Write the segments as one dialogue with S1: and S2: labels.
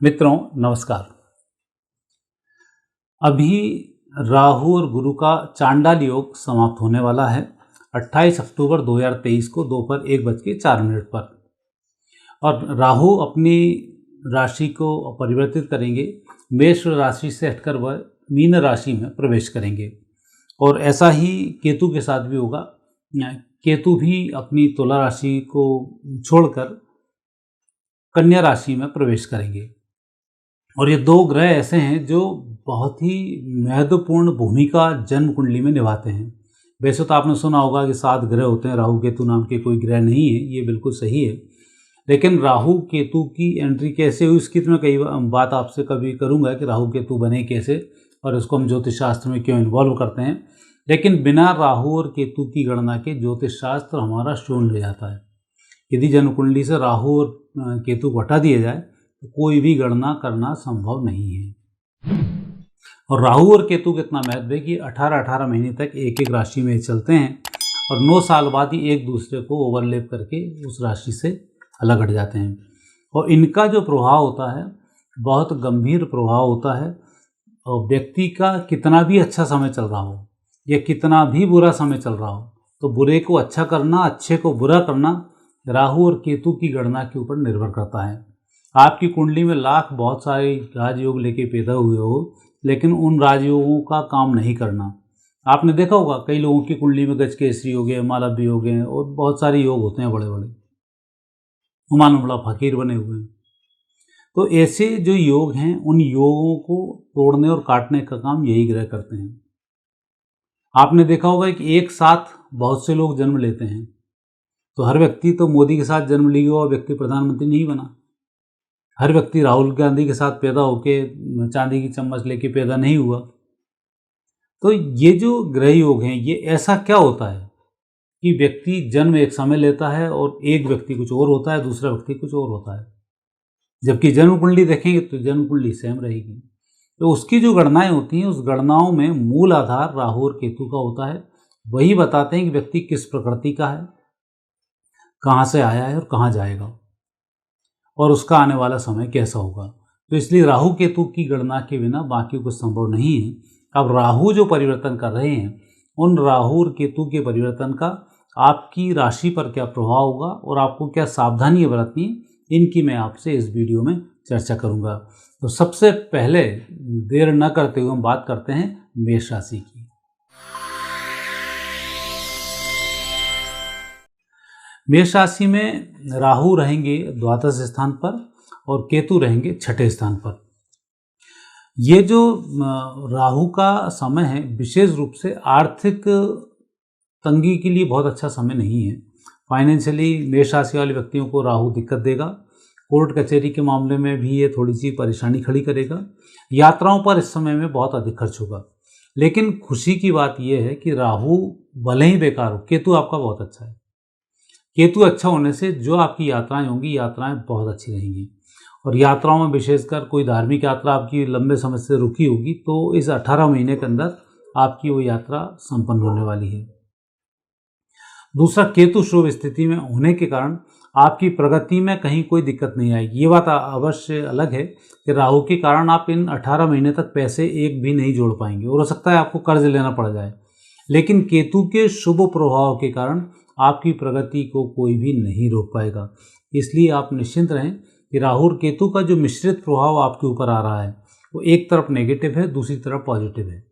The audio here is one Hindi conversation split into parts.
S1: मित्रों नमस्कार। अभी राहु और गुरु का चांडाल योग समाप्त होने वाला है 28 अक्टूबर 2023 को दोपहर 1:04 पर। और राहु अपनी राशि को परिवर्तित करेंगे, मेष राशि से हटकर वह मीन राशि में प्रवेश करेंगे। और ऐसा ही केतु के साथ भी होगा। केतु भी अपनी तुला राशि को छोड़कर कन्या राशि में प्रवेश करेंगे। और ये दो ग्रह ऐसे हैं जो बहुत ही महत्वपूर्ण भूमिका जन्म कुंडली में निभाते हैं। वैसे तो आपने सुना होगा कि 7 ग्रह होते हैं, राहु केतु नाम के कोई ग्रह नहीं है, ये बिल्कुल सही है। लेकिन राहु केतु की एंट्री कैसे हुई इसकी तो मैं कई बात आपसे कभी करूंगा कि राहु केतु बने कैसे और इसको हम ज्योतिष शास्त्र में क्यों इन्वॉल्व करते हैं। लेकिन बिना राहु और केतु की गणना के ज्योतिष शास्त्र हमारा शून्य हो जाता है। यदि जन्म कुंडली से राहु और केतु को हटा दिया जाए तो कोई भी गणना करना संभव नहीं है। और राहु और केतु का इतना महत्व है कि 18-18 महीने तक एक एक राशि में चलते हैं और 9 साल बाद ही एक दूसरे को ओवरलैप करके उस राशि से अलग हट जाते हैं। और इनका जो प्रभाव होता है बहुत गंभीर प्रभाव होता है। और व्यक्ति का कितना भी अच्छा समय चल रहा हो या कितना भी बुरा समय चल रहा हो तो बुरे को अच्छा करना, अच्छे को बुरा करना राहु और केतु की गणना के ऊपर निर्भर करता है। आपकी कुंडली में लाख बहुत सारे राजयोग लेके पैदा हुए हो, लेकिन उन राजयोगों का काम नहीं करना। आपने देखा होगा कई लोगों की कुंडली में गजकेसरी हो गए, मालवी हो गए और बहुत सारे योग होते हैं बड़े बड़े, हुमायूं बड़ा फकीर बने हुए हैं। तो ऐसे जो योग हैं उन योगों को तोड़ने और काटने का काम यही ग्रह करते हैं। आपने देखा होगा कि एक साथ बहुत से लोग जन्म लेते हैं, तो हर व्यक्ति तो मोदी के साथ जन्म लिया हुआ व्यक्ति प्रधानमंत्री नहीं बना। हर व्यक्ति राहुल गांधी के साथ पैदा होके चांदी की चम्मच लेके पैदा नहीं हुआ। तो ये जो ग्रह योग हैं ये ऐसा क्या होता है कि व्यक्ति जन्म एक समय लेता है और एक व्यक्ति कुछ और होता है, दूसरा व्यक्ति कुछ और होता है। जबकि जन्म कुंडली देखेंगे तो जन्म कुंडली सेम रहेगी। तो उसकी जो गणनाएं होती हैं उस गणनाओं में मूल आधार राहु और केतु का होता है। वही बताते हैं कि व्यक्ति किस प्रकृति का है, कहाँ से आया है और कहाँ जाएगा और उसका आने वाला समय कैसा होगा। तो इसलिए राहु केतु की गणना के बिना बाकी कुछ संभव नहीं है। अब राहु जो परिवर्तन कर रहे हैं उन राहु और केतु के परिवर्तन का आपकी राशि पर क्या प्रभाव होगा और आपको क्या सावधानियां बरतनी है, इनकी मैं आपसे इस वीडियो में चर्चा करूंगा। तो सबसे पहले देर न करते हुए हम बात करते हैं मेष राशि की। मेष राशि में राहु रहेंगे द्वादश स्थान पर और केतु रहेंगे 6ठे स्थान पर। ये जो राहु का समय है विशेष रूप से आर्थिक तंगी के लिए बहुत अच्छा समय नहीं है। फाइनेंशियली मेष राशि वाले व्यक्तियों को राहु दिक्कत देगा। कोर्ट कचहरी के मामले में भी ये थोड़ी सी परेशानी खड़ी करेगा। यात्राओं पर इस समय में बहुत अधिक खर्च होगा। लेकिन खुशी की बात यह है कि राहु भले ही बेकार हो, केतु आपका बहुत अच्छा है। केतु अच्छा होने से जो आपकी यात्राएं होंगी यात्राएं बहुत अच्छी रहेंगी। और यात्राओं में विशेषकर कोई धार्मिक यात्रा आपकी लंबे समय से रुकी होगी तो इस 18 महीने के अंदर आपकी वो यात्रा संपन्न होने वाली है। दूसरा, केतु शुभ स्थिति में होने के कारण आपकी प्रगति में कहीं कोई दिक्कत नहीं आएगी। ये बात अवश्य अलग है कि राहु के कारण आप इन 18 महीने तक पैसे एक भी नहीं जोड़ पाएंगे और हो सकता है आपको कर्ज लेना पड़ जाए। लेकिन केतु के शुभ प्रभाव के कारण आपकी प्रगति को कोई भी नहीं रोक पाएगा। इसलिए आप निश्चिंत रहें कि राहु और केतु का जो मिश्रित प्रभाव आपके ऊपर आ रहा है वो एक तरफ नेगेटिव है, दूसरी तरफ पॉजिटिव है।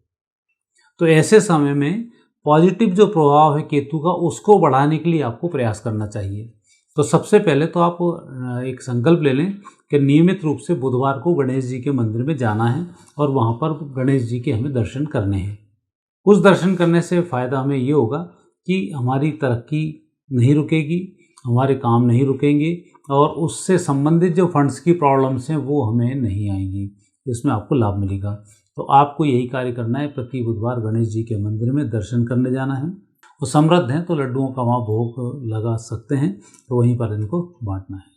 S1: तो ऐसे समय में पॉजिटिव जो प्रभाव है केतु का उसको बढ़ाने के लिए आपको प्रयास करना चाहिए। तो सबसे पहले तो आप एक संकल्प ले लें कि नियमित रूप से बुधवार को गणेश जी के मंदिर में जाना है और वहाँ पर गणेश जी के हमें दर्शन करने हैं। उस दर्शन करने से फ़ायदा हमें ये होगा कि हमारी तरक्की नहीं रुकेगी, हमारे काम नहीं रुकेंगे और उससे संबंधित जो फंड्स की प्रॉब्लम्स हैं वो हमें नहीं आएंगी। इसमें आपको लाभ मिलेगा। तो आपको यही कार्य करना है, प्रति बुधवार गणेश जी के मंदिर में दर्शन करने जाना है। वो समृद्ध हैं तो लड्डुओं का वहाँ भोग लगा सकते हैं, तो वहीं पर इनको बांटना है।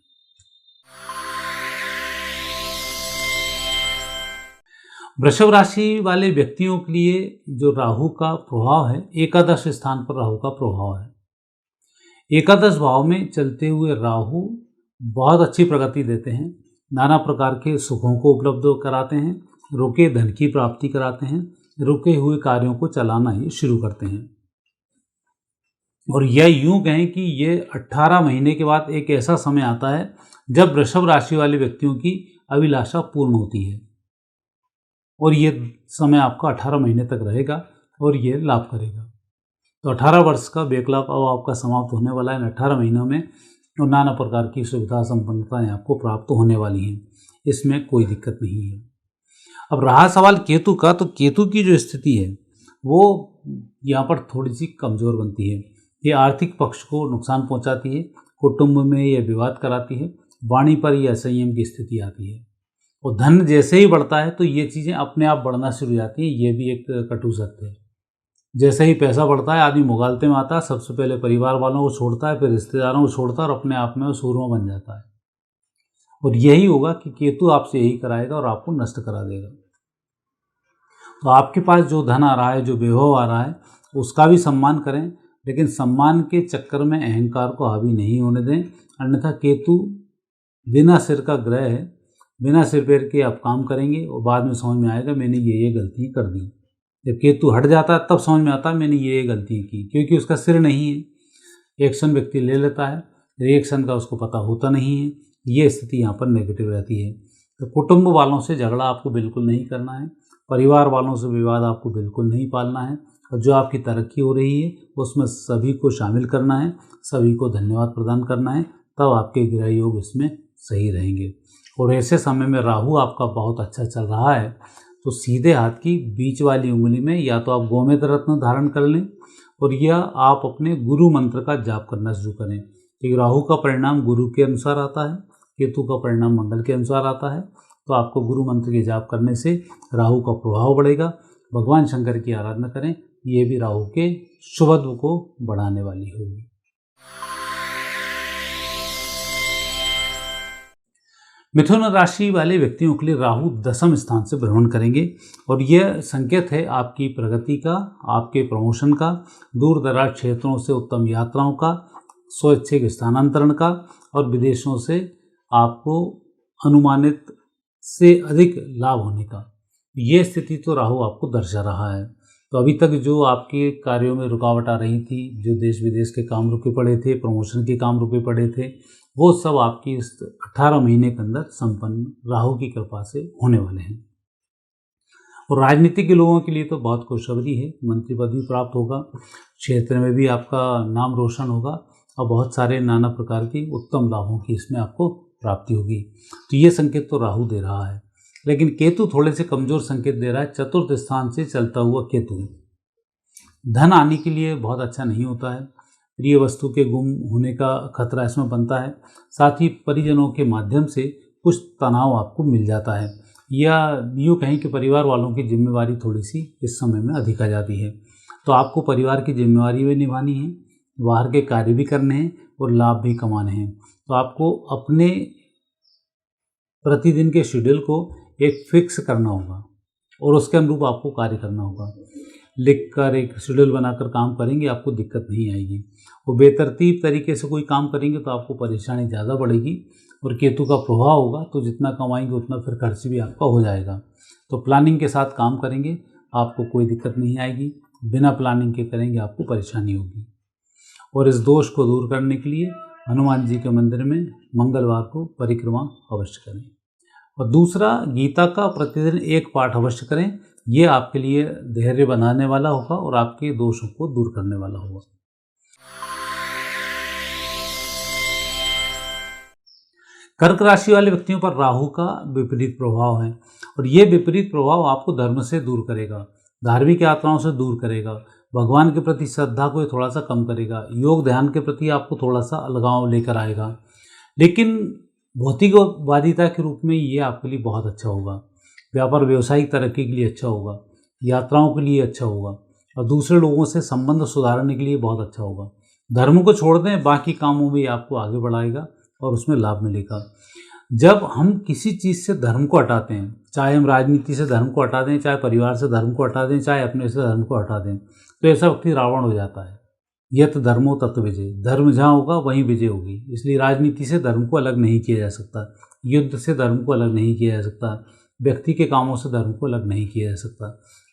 S1: वृषभ राशि वाले व्यक्तियों के लिए जो राहु का प्रभाव है, एकादश स्थान पर राहु का प्रभाव है। एकादश भाव में चलते हुए राहु बहुत अच्छी प्रगति देते हैं। नाना प्रकार के सुखों को उपलब्ध कराते हैं, रुके धन की प्राप्ति कराते हैं, रुके हुए कार्यों को चलाना ये शुरू करते हैं। और यह यूं कहें कि ये 18 महीने के बाद एक ऐसा समय आता है जब वृषभ राशि वाले व्यक्तियों की अभिलाषा पूर्ण होती है, और ये समय आपका 18 महीने तक रहेगा और ये लाभ करेगा। तो 18 वर्ष का बेकलाभ अब आपका समाप्त होने वाला है। 18 महीनों में और नाना प्रकार की सुविधा संपन्नताएं आपको प्राप्त होने वाली हैं, इसमें कोई दिक्कत नहीं है। अब रहा सवाल केतु का, तो केतु की जो स्थिति है वो यहाँ पर थोड़ी सी कमज़ोर बनती है। ये आर्थिक पक्ष को नुकसान पहुँचाती है, कुटुंब में ये विवाद कराती है, वाणी पर यह असंयम की स्थिति आती है, और धन जैसे ही बढ़ता है तो ये चीज़ें अपने आप बढ़ना शुरू हो जाती हैं। ये भी एक कटु सत्य है। जैसे ही पैसा बढ़ता है आदमी मुगालते में आता है, सबसे पहले परिवार वालों को छोड़ता है, फिर रिश्तेदारों को छोड़ता है और अपने आप में वो सूरमा बन जाता है। और यही होगा कि केतु आपसे यही कराएगा और आपको नष्ट करा देगा। तो आपके पास जो धन आ रहा है, जो वैभव आ रहा है, उसका भी सम्मान करें, लेकिन सम्मान के चक्कर में अहंकार को हावी नहीं होने दें। अन्यथा केतु बिना सिर का ग्रह है, बिना सिर पैर के आप काम करेंगे और बाद में समझ में आएगा मैंने ये गलती कर दी। जब केतु हट जाता है तब समझ में आता है मैंने ये गलती की, क्योंकि उसका सिर नहीं है। एक्शन व्यक्ति ले लेता है, रिएक्शन का उसको पता होता नहीं है। ये स्थिति यहाँ पर नेगेटिव रहती है। तो कुटुंब वालों से झगड़ा आपको बिल्कुल नहीं करना है, परिवार वालों से विवाद आपको बिल्कुल नहीं पालना है, और जो आपकी तरक्की हो रही है उसमें सभी को शामिल करना है, सभी को धन्यवाद प्रदान करना है, तब आपके ग्रह योग इसमें सही रहेंगे। और ऐसे समय में राहु आपका बहुत अच्छा चल रहा है, तो सीधे हाथ की बीच वाली उंगली में या तो आप गोमेद रत्न धारण कर लें, और या आप अपने गुरु मंत्र का जाप करना शुरू करें। क्योंकि राहु का परिणाम गुरु के अनुसार आता है, केतु का परिणाम मंगल के अनुसार आता है। तो आपको गुरु मंत्र के जाप करने से राहु का प्रभाव बढ़ेगा। भगवान शंकर की आराधना करें, ये भी राहु के शुभत्व को बढ़ाने वाली होगी। मिथुन राशि वाले व्यक्तियों के लिए राहु 10वें स्थान से भ्रमण करेंगे, और यह संकेत है आपकी प्रगति का, आपके प्रमोशन का, दूर दराज क्षेत्रों से उत्तम यात्राओं का, स्वैच्छिक स्थानांतरण का, और विदेशों से आपको अनुमानित से अधिक लाभ होने का। ये स्थिति तो राहु आपको दर्शा रहा है। तो अभी तक जो आपके कार्यों में रुकावट आ रही थी, जो देश विदेश के काम रुके पड़े थे, प्रमोशन के काम रुके पड़े थे, वो सब आपकी इस 18 महीने के अंदर संपन्न राहु की कृपा से होने वाले हैं। और राजनीति के लोगों के लिए तो बहुत खुशखबरी है, मंत्री पद भी प्राप्त होगा, क्षेत्र में भी आपका नाम रोशन होगा, और बहुत सारे नाना प्रकार की उत्तम लाभों की इसमें आपको प्राप्ति होगी। तो ये संकेत तो राहु दे रहा है। लेकिन केतु थोड़े से कमज़ोर संकेत दे रहा है। चतुर्थ स्थान से चलता हुआ केतु धन आने के लिए बहुत अच्छा नहीं होता है। प्रिय वस्तु के गुम होने का खतरा इसमें बनता है। साथ ही परिजनों के माध्यम से कुछ तनाव आपको मिल जाता है, या यूँ कहें कि परिवार वालों की जिम्मेवारी थोड़ी सी इस समय में अधिक आ जाती है। तो आपको परिवार की जिम्मेवारी भी निभानी है, बाहर के कार्य भी करने हैं और लाभ भी कमाने हैं। तो आपको अपने प्रतिदिन के शेड्यूल को एक फिक्स करना होगा और उसके अनुरूप आपको कार्य करना होगा। लिखकर एक शेड्यूल बनाकर काम करेंगे, आपको दिक्कत नहीं आएगी। और बेतरतीब तरीके से कोई काम करेंगे तो आपको परेशानी ज़्यादा बढ़ेगी, और केतु का प्रभाव होगा तो जितना कमाएंगे उतना फिर खर्च भी आपका हो जाएगा। तो प्लानिंग के साथ काम करेंगे, आपको कोई दिक्कत नहीं आएगी। बिना प्लानिंग के करेंगे आपको परेशानी होगी। और इस दोष को दूर करने के लिए हनुमान जी के मंदिर में मंगलवार को परिक्रमा अवश्य करें। और दूसरा, गीता का प्रतिदिन एक पाठ अवश्य करें। ये आपके लिए धैर्य बनाने वाला होगा और आपके दोषों को दूर करने वाला होगा। कर्क राशि वाले व्यक्तियों पर राहु का विपरीत प्रभाव है, और ये विपरीत प्रभाव आपको धर्म से दूर करेगा, धार्मिक यात्राओं से दूर करेगा, भगवान के प्रति श्रद्धा को थोड़ा सा कम करेगा, योग ध्यान के प्रति आपको थोड़ा सा अलगाव लेकर आएगा। लेकिन भौतिकवादिता के रूप में ये आपके लिए बहुत अच्छा होगा। व्यापार व्यवसायिक तरक्की के लिए अच्छा होगा, यात्राओं के लिए अच्छा होगा, और दूसरे लोगों से संबंध सुधारने के लिए बहुत अच्छा होगा। धर्म को छोड़ दें, बाकी कामों में आपको आगे बढ़ाएगा और उसमें लाभ मिलेगा। जब हम किसी चीज़ से धर्म को हटाते हैं, चाहे हम राजनीति से धर्म को हटा दें, चाहे परिवार से धर्म को हटा दें, चाहे अपने से धर्म को हटा दें, तो ऐसा व्यक्ति रावण हो जाता है। यत धर्मो तत्व विजय, धर्म जहाँ होगा वहीं विजय होगी। इसलिए राजनीति से धर्म को अलग नहीं किया जा सकता। युद्ध से धर्म को अलग नहीं किया जा सकता, व्यक्ति के कामों से धर्म को अलग नहीं किया जा सकता।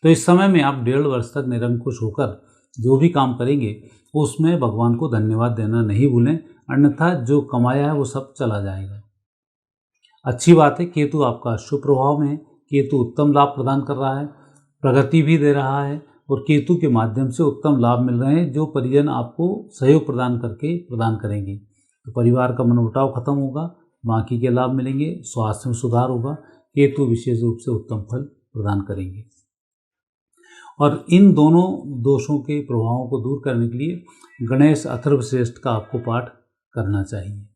S1: तो इस समय में आप 1.5 वर्ष तक निरंकुश होकर जो भी काम करेंगे उसमें भगवान को धन्यवाद देना नहीं भूलें, अन्यथा जो कमाया है वो सब चला जाएगा। अच्छी बात है, केतु आपका शुभ प्रभाव में है, केतु उत्तम लाभ प्रदान कर रहा है, प्रगति भी दे रहा है और केतु के माध्यम से उत्तम लाभ मिल रहे हैं जो परिजन आपको सहयोग प्रदान करके प्रदान करेंगे। तो परिवार का मनमुटाव खत्म होगा, बाकी के लाभ मिलेंगे, स्वास्थ्य में सुधार होगा, केतु विशेष रूप से उत्तम फल प्रदान करेंगे। और इन दोनों दोषों के प्रभावों को दूर करने के लिए गणेश अथर्वश्रेष्ठ का आपको पाठ करना चाहिए।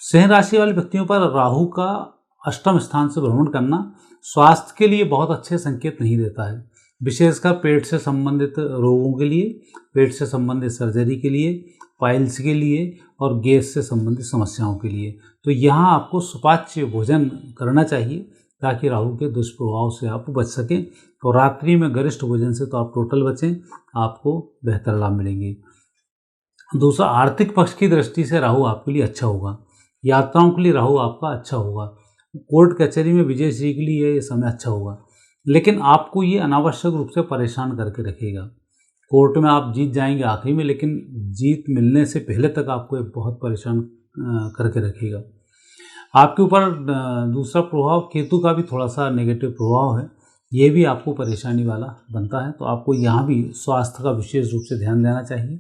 S1: सिंह राशि वाले व्यक्तियों पर राहु का अष्टम स्थान से भ्रमण करना स्वास्थ्य के लिए बहुत अच्छे संकेत नहीं देता है, विशेषकर पेट से संबंधित रोगों के लिए, पेट से संबंधित सर्जरी के लिए, पाइल्स के लिए और गैस से संबंधित समस्याओं के लिए। तो यहाँ आपको सुपाच्य भोजन करना चाहिए ताकि राहु के दुष्प्रभाव से आप बच सकें। तो रात्रि में गरिष्ठ भोजन से तो आप टोटल बचें, आपको बेहतर लाभ मिलेंगे। दूसरा, आर्थिक पक्ष की दृष्टि से राहु आपके लिए अच्छा होगा, यात्राओं के लिए राहु आपका अच्छा होगा, कोर्ट कचहरी में विजय श्री के लिए ये समय अच्छा होगा, लेकिन आपको ये अनावश्यक रूप से परेशान करके रखेगा। कोर्ट में आप जीत जाएंगे आखिरी में, लेकिन जीत मिलने से पहले तक आपको ये बहुत परेशान करके रखेगा। आपके ऊपर दूसरा प्रभाव केतु का भी थोड़ा सा नेगेटिव प्रभाव है, ये भी आपको परेशानी वाला बनता है। तो आपको यहाँ भी स्वास्थ्य का विशेष रूप से ध्यान देना चाहिए,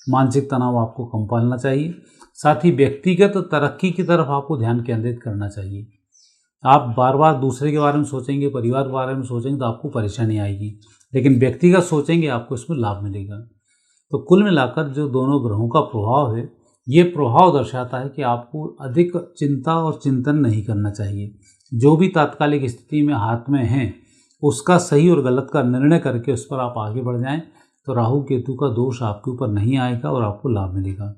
S1: मानसिक तनाव आपको कम पालना चाहिए, साथ ही व्यक्तिगत तरक्की की तरफ आपको ध्यान केंद्रित करना चाहिए। आप बार बार दूसरे के बारे में सोचेंगे, परिवार के बारे में सोचेंगे तो आपको परेशानी आएगी, लेकिन व्यक्तिगत सोचेंगे आपको इसमें लाभ मिलेगा। तो कुल मिलाकर जो दोनों ग्रहों का प्रभाव है, ये प्रभाव दर्शाता है कि आपको अधिक चिंता और चिंतन नहीं करना चाहिए। जो भी तात्कालिक स्थिति में हाथ में है उसका सही और गलत का निर्णय करके उस पर आप आगे बढ़ जाएं, तो राहु केतु का दोष आपके ऊपर नहीं आएगा और आपको लाभ मिलेगा।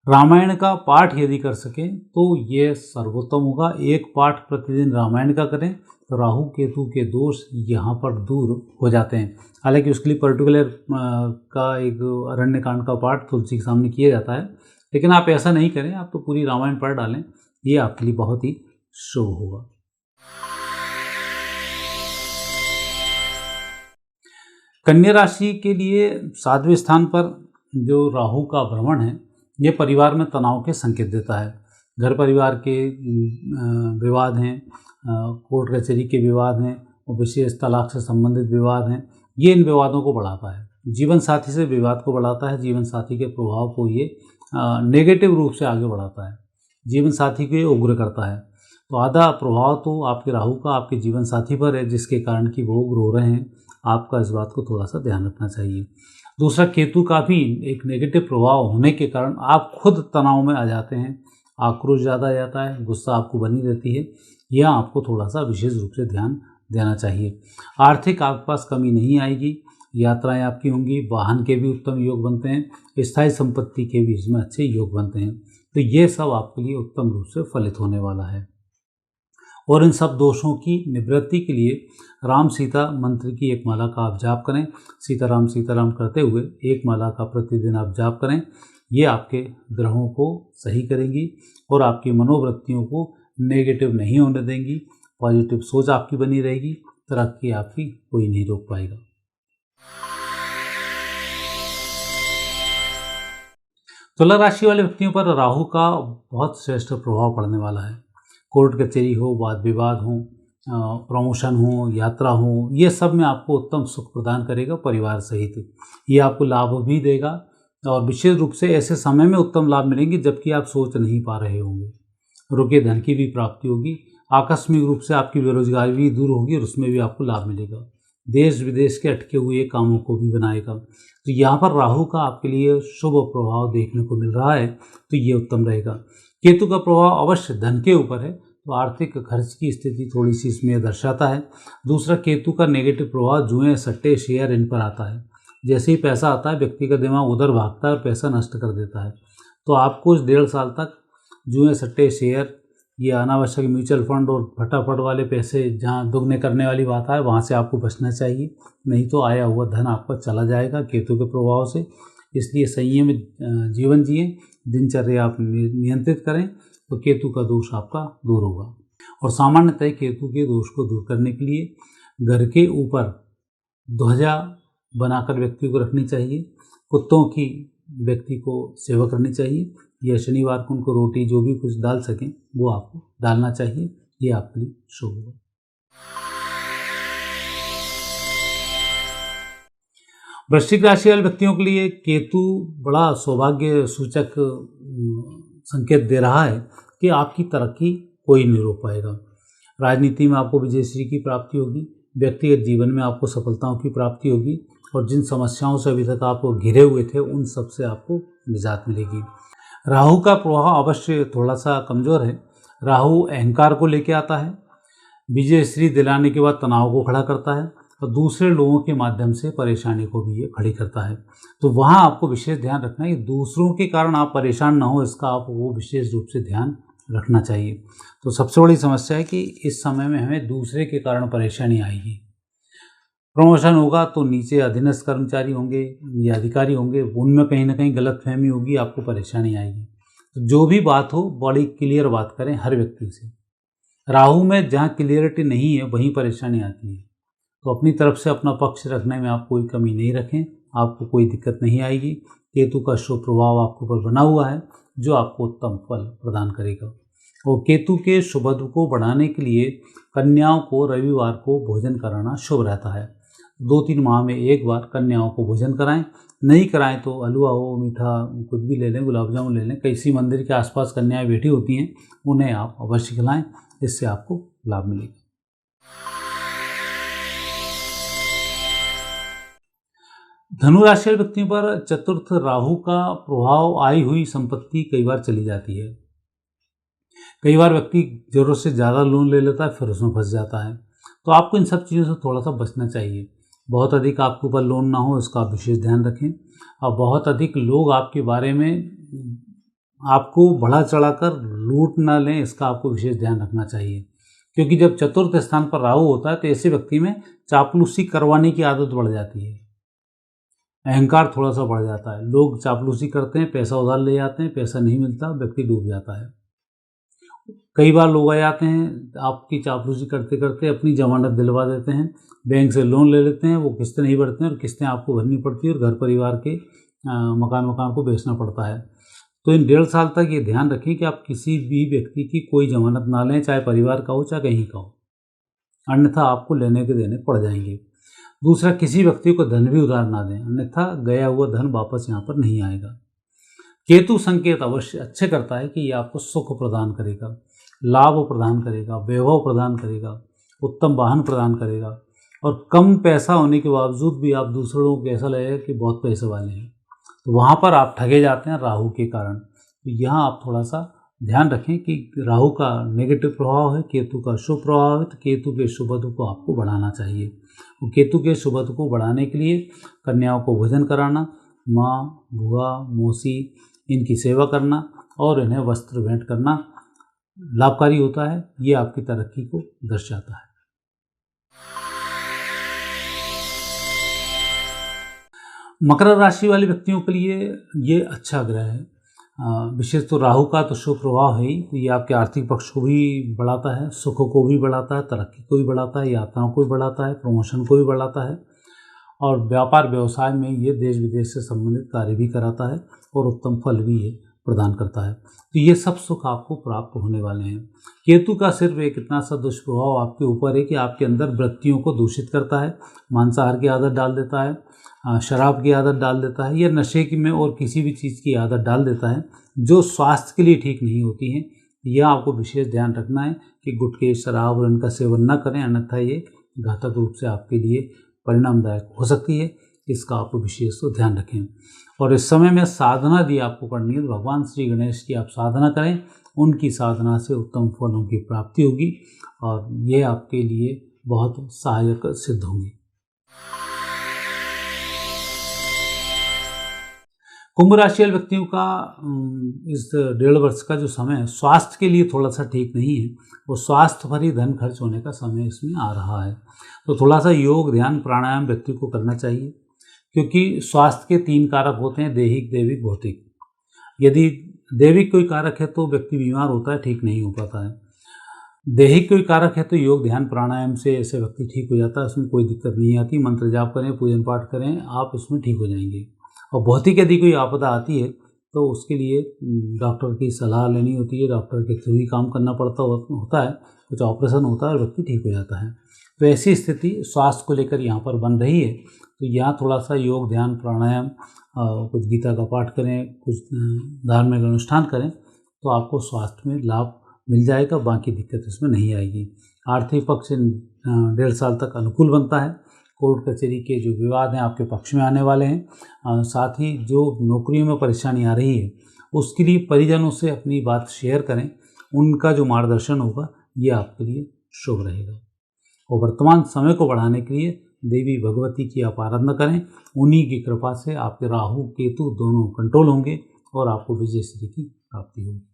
S1: रामायण का पाठ यदि कर सकें तो ये सर्वोत्तम होगा। एक पाठ प्रतिदिन रामायण का करें तो राहु केतु के दोष यहाँ पर दूर हो जाते हैं। हालांकि उसके लिए पर्टिकुलर का एक अरण्यकांड का पाठ तुलसी के सामने किया जाता है, लेकिन आप ऐसा नहीं करें, आप तो पूरी रामायण पढ़ डालें, ये आपके लिए बहुत ही शुभ होगा। कन्या राशि के लिए 7वें स्थान पर जो राहु का भ्रमण है, ये परिवार में तनाव के संकेत देता है। घर परिवार के विवाद हैं, कोर्ट कचहरी के विवाद हैं और विशेष तलाक से संबंधित विवाद हैं, ये इन विवादों को बढ़ाता है। जीवन साथी से विवाद को बढ़ाता है, जीवन साथी के प्रभाव को ये नेगेटिव रूप से आगे बढ़ाता है, जीवन साथी को ये उग्र करता है। तो आधा प्रभाव तो आपके राहु का आपके जीवन साथी पर है, जिसके कारण कि वो उग्र हो रहे हैं। आपका इस बात को थोड़ा सा ध्यान रखना चाहिए। दूसरा, केतु का भी एक नेगेटिव प्रभाव होने के कारण आप खुद तनाव में आ जाते हैं, आक्रोश ज़्यादा आ जाता है, गुस्सा आपको बनी रहती है। यह आपको थोड़ा सा विशेष रूप से ध्यान देना चाहिए। आर्थिक आपके पास कमी नहीं आएगी, यात्राएं आपकी होंगी, वाहन के भी उत्तम योग बनते हैं, स्थायी संपत्ति के भी इसमें अच्छे योग बनते हैं। तो ये सब आपके लिए उत्तम रूप से फलित होने वाला है। और इन सब दोषों की निवृत्ति के लिए राम सीता मंत्र की एक माला का आप जाप करें। सीताराम करते हुए एक माला का प्रतिदिन आप जाप करें। ये आपके ग्रहों को सही करेंगी और आपकी मनोवृत्तियों को नेगेटिव नहीं होने देंगी। पॉजिटिव सोच आपकी बनी रहेगी, तरक्की आपकी कोई नहीं रोक पाएगा। तुला राशि वाले व्यक्तियों पर राहु का बहुत श्रेष्ठ प्रभाव पड़ने वाला है। कोर्ट कचहरी हो, वाद विवाद हो, प्रमोशन हो, यात्रा हो, ये सब में आपको उत्तम सुख प्रदान करेगा परिवार सहित। ये आपको लाभ भी देगा और विशेष रूप से ऐसे समय में उत्तम लाभ मिलेंगे जबकि आप सोच नहीं पा रहे होंगे। रुके धन की भी प्राप्ति होगी। आकस्मिक रूप से आपकी बेरोजगारी भी दूर होगी और उसमें भी आपको लाभ मिलेगा। देश विदेश के अटके हुए कामों को भी बनाएगा। तो यहाँ पर राहु का आपके लिए शुभ प्रभाव देखने को मिल रहा है, तो ये उत्तम रहेगा। केतु का प्रभाव अवश्य धन के ऊपर है, तो आर्थिक खर्च की स्थिति थोड़ी सी इसमें दर्शाता है। दूसरा, केतु का नेगेटिव प्रभाव जुए, सट्टे, शेयर इन पर आता है। जैसे ही पैसा आता है व्यक्ति का दिमाग उधर भागता है और पैसा नष्ट कर देता है। तो आपको इस 1.5 साल तक जुए, सट्टे, शेयर, ये अनावश्यक म्यूचुअल फंड और फटाफट वाले पैसे जहाँ दुगने करने वाली बात है वहाँ से आपको बचना चाहिए, नहीं तो आया हुआ धन आपका चला जाएगा केतु के प्रभाव से। इसलिए संयमित जीवन जिए, दिनचर्या आप नियंत्रित करें तो केतु का दोष आपका दूर होगा। और सामान्यतः केतु के दोष को दूर करने के लिए घर के ऊपर ध्वजा बनाकर व्यक्ति को रखनी चाहिए, कुत्तों की व्यक्ति को सेवा करनी चाहिए, या शनिवार को उनको रोटी जो भी कुछ डाल सकें वो आपको डालना चाहिए। ये आपके लिए शुभ होगा। वृश्चिक राशि वाले व्यक्तियों के लिए केतु बड़ा सौभाग्य सूचक संकेत दे रहा है कि आपकी तरक्की कोई नहीं रोक पाएगा। राजनीति में आपको विजयश्री की प्राप्ति होगी, व्यक्तिगत जीवन में आपको सफलताओं की प्राप्ति होगी, और जिन समस्याओं से अभी तक आप घिरे हुए थे उन सब से आपको निजात मिलेगी। राहु का प्रभाव अवश्य थोड़ा सा कमज़ोर है। राहु अहंकार को लेके आता है, विजयश्री दिलाने के बाद तनाव को खड़ा करता है, और दूसरे लोगों के माध्यम से परेशानी को भी ये खड़ी करता है। तो वहाँ आपको विशेष ध्यान रखना है कि दूसरों के कारण आप परेशान ना हो, इसका आपको विशेष रूप से ध्यान रखना चाहिए। तो सबसे बड़ी समस्या है कि इस समय में हमें दूसरे के कारण परेशानी आएगी। प्रमोशन होगा तो नीचे अधीनस्थ कर्मचारी होंगे या अधिकारी होंगे, उनमें कहीं ना कहीं गलतफहमी होगी, आपको परेशानी आएगी। तो जो भी बात हो बड़ी क्लियर बात करें हर व्यक्ति से। राहु में जहाँ क्लियरिटी नहीं है वहीं परेशानी आती है। तो अपनी तरफ से अपना पक्ष रखने में आप कोई कमी नहीं रखें, आपको कोई दिक्कत नहीं आएगी। केतु का शुभ प्रभाव आपके ऊपर बना हुआ है जो आपको उत्तम फल प्रदान करेगा। और केतु के शुभत्व को बढ़ाने के लिए कन्याओं को रविवार को भोजन कराना शुभ रहता है। 2-3 माह में एक बार कन्याओं को भोजन कराएं, नहीं कराएं तो हलवा हो, मीठा कुछ भी ले लें, गुलाब जामुन ले लें। किसी मंदिर के आसपास कन्याएं बैठी होती हैं, उन्हें आप अवश्य खिलाएं, इससे आपको लाभ मिलेगा। धनु राशि वाले व्यक्तियों पर चतुर्थ राहु का प्रभाव आई हुई संपत्ति कई बार चली जाती है। कई बार व्यक्ति जरूरत से ज़्यादा लोन ले लेता है, फिर उसमें फंस जाता है। तो आपको इन सब चीज़ों से थोड़ा सा बचना चाहिए। बहुत अधिक आपके ऊपर लोन ना हो, इसका आप विशेष ध्यान रखें। और बहुत अधिक लोग आपके बारे में आपको बढ़ा चढ़ाकर लूट ना लें, इसका आपको विशेष ध्यान रखना चाहिए। क्योंकि जब चतुर्थ स्थान पर राहु होता है तो ऐसे व्यक्ति में चापलूसी करवाने की आदत बढ़ जाती है, अहंकार थोड़ा सा बढ़ जाता है। लोग चापलूसी करते हैं, पैसा उधार ले जाते हैं, पैसा नहीं मिलता, व्यक्ति डूब जाता है। कई बार लोग आ जाते हैं, आपकी चापलूसी करते करते अपनी जमानत दिलवा देते हैं, बैंक से लोन ले लेते हैं, वो किस्तें नहीं भरते हैं और किस्तें आपको भरनी पड़ती है और घर परिवार के मकान को बेचना पड़ता है। तो इन 1.5 साल तक ये ध्यान रखें कि आप किसी भी व्यक्ति की कोई जमानत ना लें, चाहे परिवार का हो चाहे कहीं का हो, अन्यथा आपको लेने के देने पड़ जाएंगे। दूसरा, किसी व्यक्ति को धन भी उधार ना दें, अन्यथा गया हुआ धन वापस यहाँ पर नहीं आएगा। केतु संकेत अवश्य अच्छे करता है कि ये आपको सुख प्रदान करेगा, लाभ प्रदान करेगा, वैभव प्रदान करेगा, उत्तम वाहन प्रदान करेगा, और कम पैसा होने के बावजूद भी आप दूसरे लोगों को ऐसा लगेगा कि बहुत पैसे वाले हैं, तो वहाँ पर आप ठगे जाते हैं राहु के कारण। तो यहाँ आप थोड़ा सा ध्यान रखें कि राहु का नेगेटिव प्रभाव है, केतु का शुभ प्रभाव है, तो केतु के शुभत्व को आपको बढ़ाना चाहिए। तो केतु के शुभत्व को बढ़ाने के लिए कन्याओं को भोजन कराना, माँ, बुआ, मौसी इनकी सेवा करना और इन्हें वस्त्र भेंट करना लाभकारी होता है। ये आपकी तरक्की को दर्शाता है। मकर राशि वाले व्यक्तियों के लिए ये अच्छा ग्रह है। विशेष तो राहु का तो शुभ प्रभाव है ही, ये आपके आर्थिक पक्ष को भी बढ़ाता है, सुख को भी बढ़ाता है, तरक्की को भी बढ़ाता है, यात्राओं को भी बढ़ाता है, प्रमोशन को भी बढ़ाता है, और व्यापार व्यवसाय में ये देश विदेश से संबंधित कार्य भी कराता है और उत्तम फल भी ये प्रदान करता है। तो ये सब सुख आपको प्राप्त होने वाले हैं। केतु का सिर्फ एक इतना सा दुष्प्रभाव आपके ऊपर है कि आपके अंदर वृत्तियों को दूषित करता है, मांसाहार की आदत डाल देता है, शराब की आदत डाल देता है, या नशे की में और किसी भी चीज़ की आदत डाल देता है जो स्वास्थ्य के लिए ठीक नहीं होती है। यह आपको विशेष ध्यान रखना है कि गुटखे, शराब और इनका सेवन न करें, अन्यथा ये घातक रूप से आपके लिए परिणामदायक हो सकती है। इसका आपको विशेष तो ध्यान रखें। और इस समय में साधना दी आपको करनी है, भगवान श्री गणेश की आप साधना करें, उनकी साधना से उत्तम फलों की प्राप्ति होगी और ये आपके लिए बहुत सहायक सिद्ध होंगी। कुंभ राशि वाले व्यक्तियों का इस 1.5 वर्ष का जो समय है स्वास्थ्य के लिए थोड़ा सा ठीक नहीं है, वो स्वास्थ्य पर ही धन खर्च होने का समय इसमें आ रहा है। तो थोड़ा सा योग, ध्यान, प्राणायाम व्यक्ति को करना चाहिए। क्योंकि स्वास्थ्य के 3 कारक होते हैं, दैहिक, दैविक, भौतिक। यदि दैविक कोई कारक है तो व्यक्ति बीमार होता है, ठीक नहीं हो पाता है। दैहिक कोई कारक है तो योग, ध्यान, प्राणायाम से ऐसे व्यक्ति ठीक हो जाता है, उसमें कोई दिक्कत नहीं आती। मंत्र जाप करें, पूजन पाठ करें, आप उसमें ठीक हो जाएंगे। और भौतिक यदि कोई आपदा आती है तो उसके लिए डॉक्टर की सलाह लेनी होती है, डॉक्टर के थ्रू ही काम करना होता है, कुछ ऑपरेशन होता है और व्यक्ति ठीक हो जाता है। तो ऐसी स्थिति स्वास्थ्य को लेकर यहाँ पर बन रही है। तो यहाँ थोड़ा सा योग, ध्यान, प्राणायाम, कुछ गीता का पाठ करें, कुछ धार्मिक अनुष्ठान करें तो आपको स्वास्थ्य में लाभ मिल जाएगा, बाकी दिक्कत इसमें नहीं आएगी। आर्थिक पक्ष 1.5 साल तक अनुकूल बनता है। कोर्ट कचहरी के जो विवाद हैं आपके पक्ष में आने वाले हैं। साथ ही जो नौकरियों में परेशानी आ रही है उसके लिए परिजनों से अपनी बात शेयर करें, उनका जो मार्गदर्शन होगा ये आपके लिए शुभ रहेगा। और वर्तमान समय को बढ़ाने के लिए देवी भगवती की आप आराधना करें, उन्हीं की कृपा से आपके राहु केतु दोनों कंट्रोल होंगे और आपको विजय श्री की प्राप्ति होगी।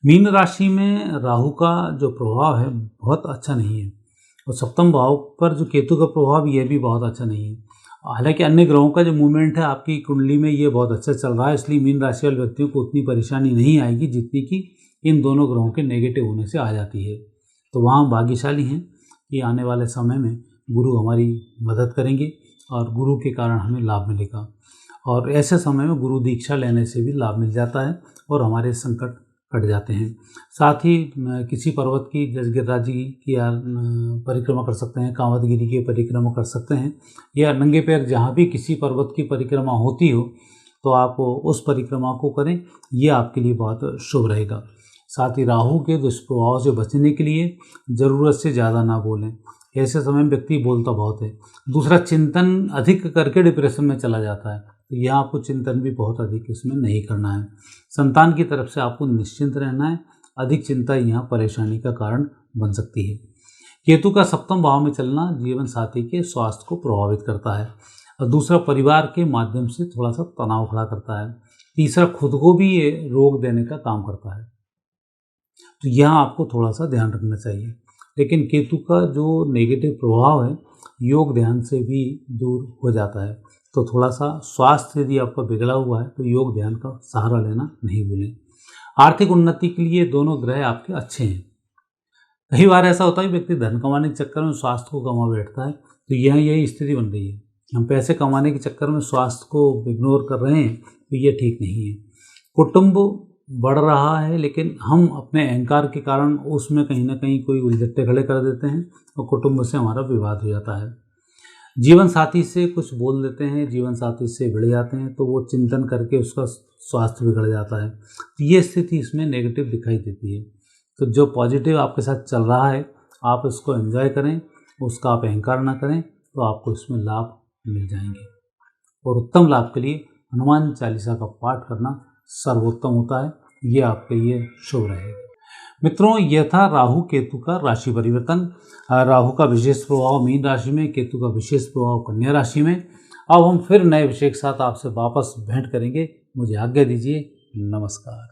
S1: मीन राशि में राहु का जो प्रभाव है बहुत अच्छा नहीं है, और सप्तम भाव पर जो केतु का प्रभाव ये भी बहुत अच्छा नहीं है। हालांकि अन्य ग्रहों का जो मूवमेंट है आपकी कुंडली में ये बहुत अच्छा चल रहा है, इसलिए मीन राशि वाले व्यक्तियों को उतनी परेशानी नहीं आएगी जितनी कि इन दोनों ग्रहों के नेगेटिव होने से आ जाती है। तो वहाँ भाग्यशाली हैं कि आने वाले समय में गुरु हमारी मदद करेंगे और गुरु के कारण हमें लाभ मिलेगा। और ऐसे समय में गुरु दीक्षा लेने से भी लाभ मिल जाता है और हमारे संकट कट जाते हैं। साथ ही किसी पर्वत की, जैसे गिरिराज जी की परिक्रमा कर सकते हैं, कांवड़गिरी की परिक्रमा कर सकते हैं, या नंगे पैर जहाँ भी किसी पर्वत की परिक्रमा होती हो तो आप उस परिक्रमा को करें, ये आपके लिए बहुत शुभ रहेगा। साथ ही राहु के दुष्प्रभाव से बचने के लिए ज़रूरत से ज़्यादा ना बोलें। ऐसे समय में व्यक्ति बोलता बहुत है। दूसरा, चिंतन अधिक करके डिप्रेशन में चला जाता है, तो यह आपको चिंतन भी बहुत अधिक इसमें नहीं करना है। संतान की तरफ से आपको निश्चिंत रहना है, अधिक चिंता यहाँ परेशानी का कारण बन सकती है। केतु का सप्तम भाव में चलना जीवन साथी के स्वास्थ्य को प्रभावित करता है, और दूसरा, परिवार के माध्यम से थोड़ा सा तनाव खड़ा करता है। तीसरा, खुद को भी ये रोग देने का काम करता है, तो यहाँ आपको थोड़ा सा ध्यान रखना चाहिए। लेकिन केतु का जो नेगेटिव प्रभाव है योग ध्यान से भी दूर हो जाता है, तो थोड़ा सा स्वास्थ्य यदि आपका बिगड़ा हुआ है तो योग ध्यान का सहारा लेना नहीं भूलें। आर्थिक उन्नति के लिए दोनों ग्रह आपके अच्छे हैं। कई बार ऐसा होता है व्यक्ति धन कमाने के चक्कर में स्वास्थ्य को गंवा बैठता है, तो यही स्थिति बन रही है। हम पैसे कमाने के चक्कर में स्वास्थ्य को इग्नोर कर रहे हैं, तो ये ठीक नहीं है। कुटुंब बढ़ रहा है लेकिन हम अपने अहंकार के कारण उसमें कहीं ना कहीं कोई उलझट्टे खड़े कर देते हैं और कुटुंब से हमारा विवाद हो जाता है। जीवन साथी से कुछ बोल देते हैं, जीवन साथी से भिड़ जाते हैं, तो वो चिंतन करके उसका स्वास्थ्य बिगड़ जाता है। तो ये स्थिति इसमें नेगेटिव दिखाई देती है। तो जो पॉजिटिव आपके साथ चल रहा है आप इसको एंजॉय करें, उसका आप अहंकार ना करें, तो आपको इसमें लाभ मिल जाएंगे। और उत्तम लाभ के लिए हनुमान चालीसा का पाठ करना सर्वोत्तम होता है, ये आपके लिए शुभ रहेगा। मित्रों, यह था राहु केतु का राशि परिवर्तन। राहु का विशेष प्रभाव मीन राशि में, केतु का विशेष प्रभाव कन्या राशि में। अब हम फिर नए विषय के साथ आपसे वापस भेंट करेंगे। मुझे आज्ञा दीजिए। नमस्कार।